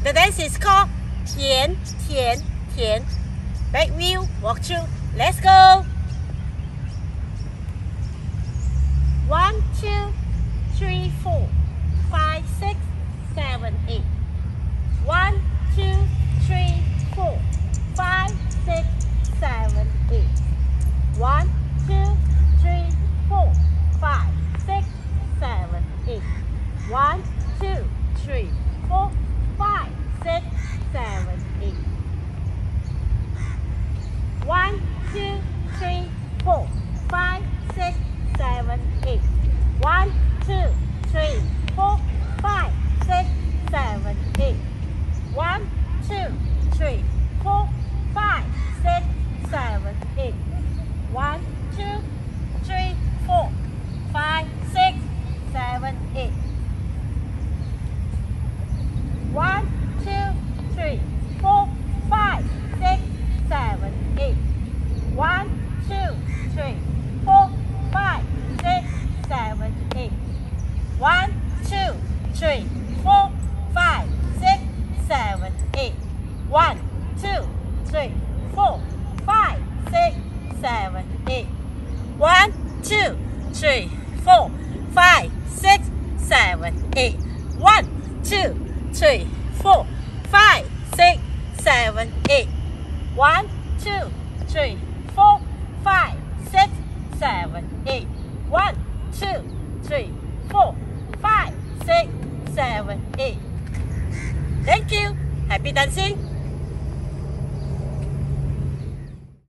The dance is called 甜甜甜. Back wheel, walk through. Let's go. 1, 2, 3, 4, 5, 6, 7, 8. 1, 2, 3, 4, 5, 6, 7, 8. 1, 2, 3, 4, 5, 6, 7, 8. 1, 2, 3, 4, 5, 6, 7, 8. 1, 2, 3, 4, 5, 6, 7, 8. 1, 2, 3, 4, 5, 6, 7, 8. 1, 2, 3, 4, 5, 6, 7, 8. 1, 2, 3, 4, 5, 6, 7, 8. 1, 2, 3, 4, 5, 6, 7, 8. 1, 2, 3, 4, 5, 6, 7, 8. 1, 2, 3, 4, 5, 6, 7, 8. 1, 2, 3, 4, 5, 6, 7, 8. 1, 2, 3, 4, 5, 6, 7, 8. 1, 2, 3, 4, 5, 6, 7, 8. 1, 2, 3, 4, 5, 6, 7, 8.